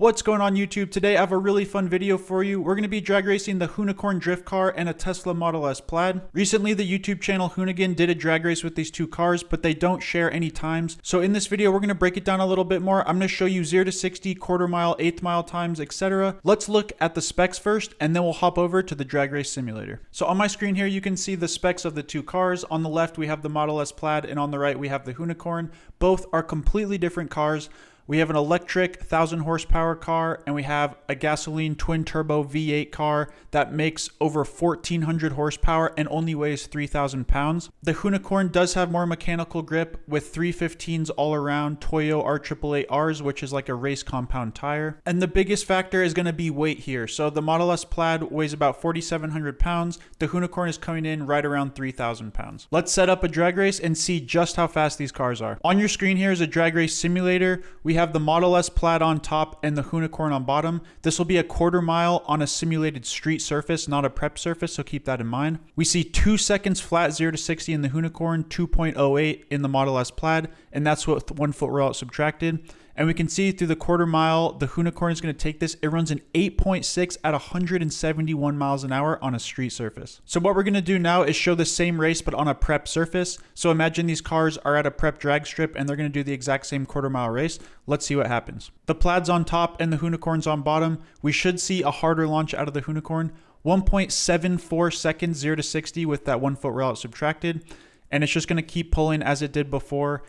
What's going on YouTube? Today I have a really fun video for you. We're going to be drag racing the Hoonicorn drift car and a Tesla Model S Plaid. Recently the YouTube channel Hoonigan did a drag race with these two cars, but they don't share any times. So in this video we're going to break it down a little bit more. I'm going to show you 0 to 60, quarter mile, eighth mile times, etc. Let's look at the specs first and then we'll hop over to the drag race simulator. So on my screen here you can see the specs of the two cars. On the left we have the Model S Plaid and on the right we have the Hoonicorn. Both are completely different cars. We have an electric 1,000 horsepower car and we have a gasoline twin turbo V8 car that makes over 1,400 horsepower and only weighs 3,000 pounds. The Hoonicorn does have more mechanical grip with 315s all around Toyo R888Rs, which is like a race compound tire. And the biggest factor is going to be weight here. So the Model S Plaid weighs about 4,700 pounds. The Hoonicorn is coming in right around 3,000 pounds. Let's set up a drag race and see just how fast these cars are. On your screen here is a drag race simulator. We have the Model S Plaid on top and the Hoonicorn on bottom. This will be a quarter mile on a simulated street surface, not a prep surface, so keep that in mind. We see 2 seconds flat 0 to 60 in the Hoonicorn, 2.08 in the Model S Plaid, and that's with 1 foot rollout subtracted. And we can see through the quarter mile, the Hoonicorn is going to take this. It runs an 8.6 at 171 miles an hour on a street surface. So what we're going to do now is show the same race, but on a prep surface. So imagine these cars are at a prep drag strip and they're going to do the exact same quarter mile race. Let's see what happens. The Plaid's on top and the Hoonicorn's on bottom. We should see a harder launch out of the Hoonicorn. 1.74 seconds 0 to 60 with that 1 foot rollout subtracted. And it's just going to keep pulling as it did before.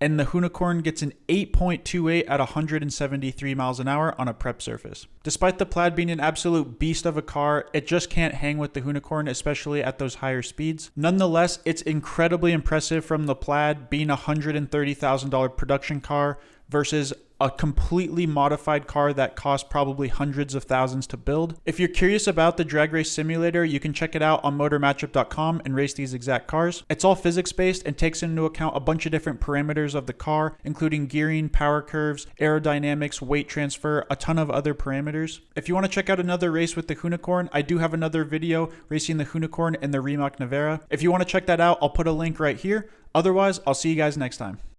And the Hoonicorn gets an 8.28 at 173 miles an hour on a prep surface. Despite the Plaid being an absolute beast of a car, it just can't hang with the Hoonicorn, especially at those higher speeds. Nonetheless, it's incredibly impressive from the Plaid being a $130,000 production car versus a completely modified car that cost probably hundreds of thousands to build. If you're curious about the drag race simulator, you can check it out on motormatchup.com and race these exact cars. It's all physics based and takes into account a bunch of different parameters of the car, including gearing, power curves, aerodynamics, weight transfer, a ton of other parameters. If you want to check out another race with the Hoonicorn, I do have another video racing the Hoonicorn and the Rimac Nevera. If you want to check that out, I'll put a link right here. Otherwise, I'll see you guys next time.